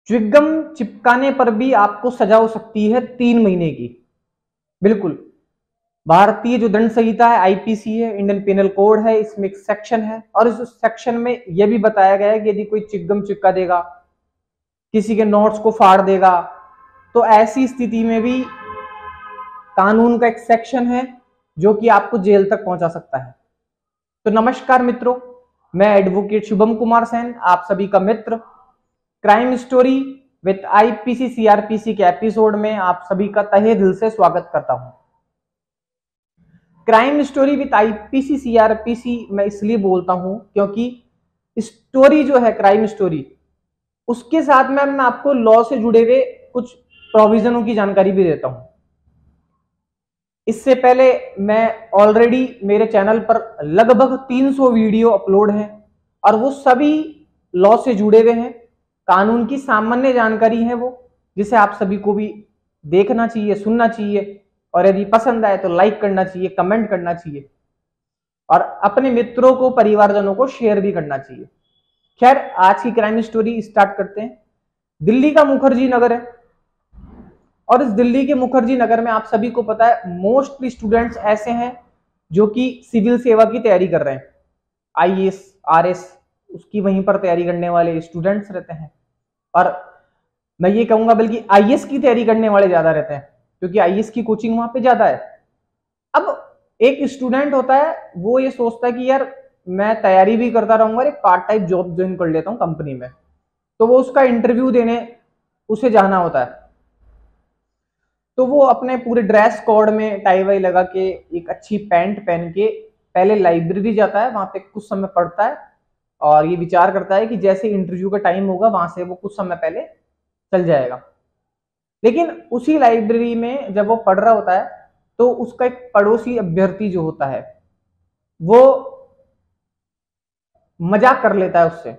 Chewing gum चिपकाने पर भी आपको सजा हो सकती है 3 महीने की। बिल्कुल, भारतीय जो दंड संहिता है, आईपीसी है, इंडियन पेनल कोड है, इसमें एक सेक्शन है और इस सेक्शन में यह भी बताया गया है कि यदि कोई च्युइंगम चिपका देगा, किसी के नोट्स को फाड़ देगा, तो ऐसी स्थिति में भी कानून का एक सेक्शन है जो कि आपको जेल तक पहुंचा सकता है। तो नमस्कार मित्रों, मैं एडवोकेट शुभम कुमार सेन, आप सभी का मित्र। Crime story with IPC CrPC के एपिसोड में आप सभी का तहे दिल से स्वागत करता हूं। Crime story with IPC CrPC मैं इसलिए बोलता हूं क्योंकि स्टोरी जो है क्राइम स्टोरी, उसके साथ में मैं आपको लॉ से जुड़े हुए कुछ प्रोविजनों की जानकारी भी देता हूं। इससे पहले मैं ऑलरेडी मेरे चैनल पर लगभग 300 वीडियो अपलोड हैं और वो सभी लॉ से जुड़े हुए हैं, कानून की सामान्य जानकारी है वो, जिसे आप सभी को भी देखना चाहिए, सुनना चाहिए और यदि पसंद आए तो लाइक करना चाहिए, कमेंट करना चाहिए और अपने मित्रों को, परिवारजनों को शेयर भी करना चाहिए। खैर, आज की क्राइम स्टोरी स्टार्ट करते हैं। दिल्ली का मुखर्जी नगर है और इस दिल्ली के मुखर्जी नगर में आप सभी को पता है मोस्टली स्टूडेंट्स ऐसे हैं जो कि सिविल सेवा की तैयारी कर रहे हैं, आईएएस आरएस उसकी वहीं पर तैयारी करने वाले स्टूडेंट्स रहते हैं। और मैं ये कहूंगा बल्कि आईएएस की तैयारी करने वाले ज्यादा रहते हैं क्योंकि आईएएस की कोचिंग वहां पे ज्यादा है। अब एक स्टूडेंट होता है, वो ये सोचता है कि यार मैं तैयारी भी करता रहूंगा और एक पार्ट टाइम जॉब ज्वाइन कर लेता हूँ कंपनी में, तो वो उसका इंटरव्यू देने उसे जाना होता है। तो वो अपने पूरे ड्रेस कोड में टाई वाई लगा के, एक अच्छी पैंट पहन के पहले लाइब्रेरी जाता है, वहां पे कुछ समय पढ़ता है और ये विचार करता है कि जैसे इंटरव्यू का टाइम होगा वहां से वो कुछ समय पहले चल जाएगा। लेकिन उसी लाइब्रेरी में जब वो पढ़ रहा होता है तो उसका एक पड़ोसी अभ्यर्थी जो होता है वो मजाक कर लेता है उससे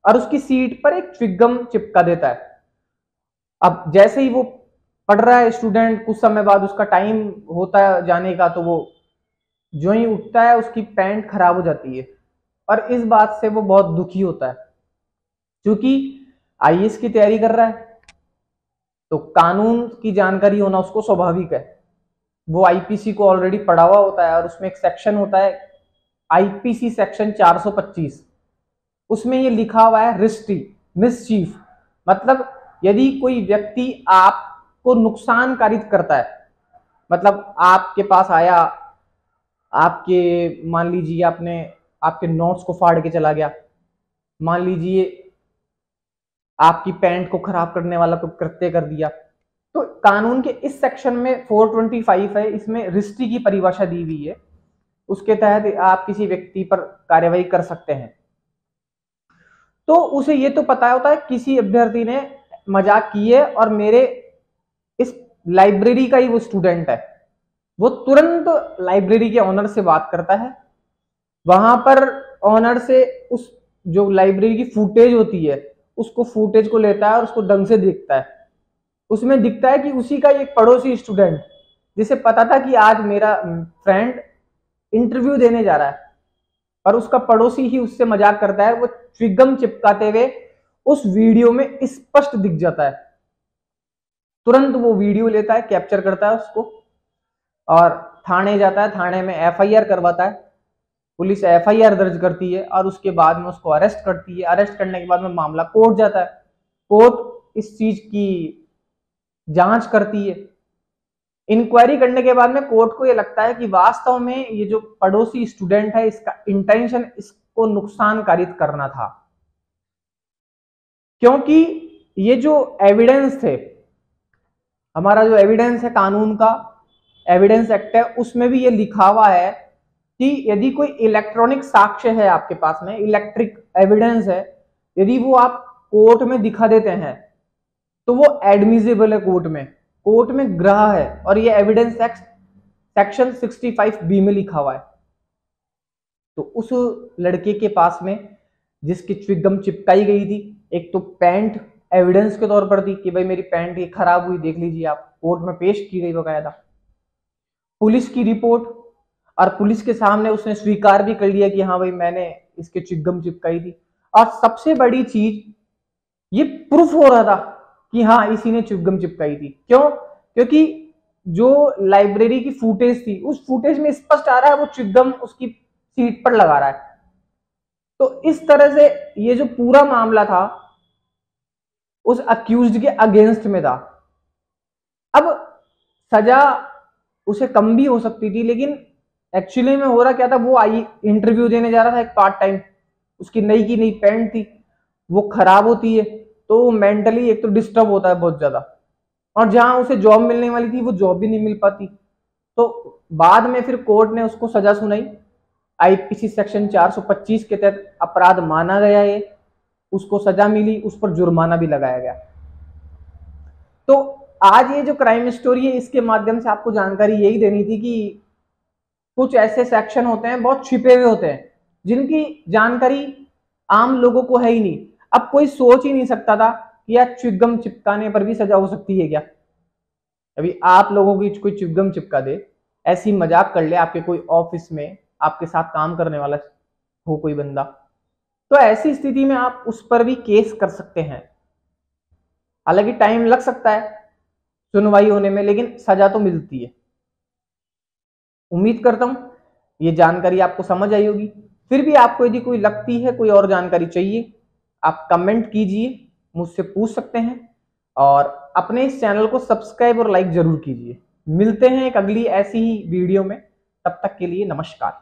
और उसकी सीट पर एक च्युइंगम चिपका देता है। अब जैसे ही वो पढ़ रहा है स्टूडेंट, कुछ समय बाद उसका टाइम होता है जाने का, तो वो जो ही उठता है उसकी पैंट खराब हो जाती है और इस बात से वो बहुत दुखी होता है। क्योंकि आईएएस की तैयारी कर रहा है तो कानून की जानकारी होना उसको स्वाभाविक है। वो आईपीसी को ऑलरेडी पढ़ा हुआ होता है और उसमें एक सेक्शन होता है आईपीसी सेक्शन 425, उसमें ये लिखा हुआ है रिस्ट्री मिसचीफ, मतलब यदि कोई व्यक्ति आपको नुकसान कारित करता है, मतलब आपके पास आया, आपके मान लीजिए आपने आपके नोट्स को फाड़ के चला गया, मान लीजिए आपकी पैंट को खराब करने वाला कोई कृत्य कर दिया, तो कानून के इस सेक्शन में 425 है, इसमें रिस्ट्री की परिभाषा दी हुई है, उसके तहत आप किसी व्यक्ति पर कार्यवाही कर सकते हैं। तो उसे ये तो पता होता है किसी अभ्यर्थी ने मजाक की है और मेरे इस लाइब्रेरी का ही वो स्टूडेंट है, वो तुरंत लाइब्रेरी के ऑनर से बात करता है। वहां पर ऑनर से उस जो लाइब्रेरी की फुटेज होती है उसको फुटेज को लेता है और उसको ढंग से देखता है। उसमें दिखता है कि उसी का एक पड़ोसी स्टूडेंट, जिसे पता था कि आज मेरा फ्रेंड इंटरव्यू देने जा रहा है और उसका पड़ोसी ही उससे मजाक करता है, वो च्युइंगम चिपकाते हुए उस वीडियो में स्पष्ट दिख जाता है। तुरंत वो वीडियो लेता है, कैप्चर करता है उसको और थाने जाता है, थाने में एफआईआर करवाता है। पुलिस एफआईआर दर्ज करती है और उसके बाद में उसको अरेस्ट करती है। अरेस्ट करने के बाद में मामला कोर्ट जाता है, कोर्ट इस चीज की जांच करती है। इंक्वायरी करने के बाद में कोर्ट को ये लगता है कि वास्तव में ये जो पड़ोसी स्टूडेंट है इसका इंटेंशन इसको नुकसान कारित करना था, क्योंकि ये जो एविडेंस थे, हमारा जो एविडेंस है कानून का एविडेंस एक्ट है, उसमें भी ये लिखा हुआ है कि यदि कोई इलेक्ट्रॉनिक साक्ष्य है आपके पास में, इलेक्ट्रिक एविडेंस है, यदि वो आप कोर्ट में दिखा देते हैं तो वो एडमिसिबल है कोर्ट में ग्रह है और ये एविडेंस एक्ट सेक्शन 65B में लिखा हुआ है। तो उस लड़के के पास में जिसकी च्युइंगम चिपकाई गई थी, एक तो पैंट एविडेंस के तौर पर थी कि भाई मेरी पैंट ये खराब हुई, देख लीजिए आप, कोर्ट में पेश की गई बकायदा, पुलिस की रिपोर्ट, और पुलिस के सामने उसने स्वीकार भी कर लिया कि हाँ भाई मैंने इसके च्युइंगम चिपकाई थी। और सबसे बड़ी चीज ये प्रूफ हो रहा था कि हाँ इसी ने च्युइंगम चिपकाई थी। क्यों? क्योंकि जो लाइब्रेरी की फुटेज थी उस फुटेज में स्पष्ट आ रहा है वो च्युइंगम उसकी सीट पर लगा रहा है। तो इस तरह से ये जो पूरा मामला था उस अक्यूज्ड के अगेंस्ट में था। अब सजा उसे कम भी हो सकती थी, लेकिन एक्चुअली में हो रहा क्या था, वो आई इंटरव्यू देने जा रहा था एक पार्ट टाइम, उसकी नई की नई पैंट थी, वो खराब होती है तो मेंटली एक तो डिस्टर्ब होता है बहुत ज्यादा, और जहां उसे जॉब मिलने वाली थी वो जॉब भी नहीं मिल पाती। तो बाद में फिर कोर्ट ने उसको सजा सुनाई, आईपीसी सेक्शन 425 के तहत अपराध माना गया है, उसको सजा मिली, उस पर जुर्माना भी लगाया गया। तो आज ये जो क्राइम स्टोरी है इसके माध्यम से आपको जानकारी यही देनी थी कि कुछ ऐसे सेक्शन होते हैं बहुत छिपे हुए होते हैं जिनकी जानकारी आम लोगों को है ही नहीं। अब कोई सोच ही नहीं सकता था कि यार च्युइंगम चिपकाने पर भी सजा हो सकती है क्या। अभी आप लोगों की कोई च्युइंगम चिपका दे, ऐसी मजाक कर ले आपके कोई ऑफिस में, आपके साथ काम करने वाला हो कोई बंदा, तो ऐसी स्थिति में आप उस पर भी केस कर सकते हैं। हालांकि टाइम लग सकता है सुनवाई होने में, लेकिन सजा तो मिलती है। उम्मीद करता हूं ये जानकारी आपको समझ आई होगी। फिर भी आपको यदि कोई लगती है, कोई और जानकारी चाहिए, आप कमेंट कीजिए, मुझसे पूछ सकते हैं, और अपने इस चैनल को सब्सक्राइब और लाइक जरूर कीजिए। मिलते हैं एक अगली ऐसी ही वीडियो में, तब तक के लिए नमस्कार।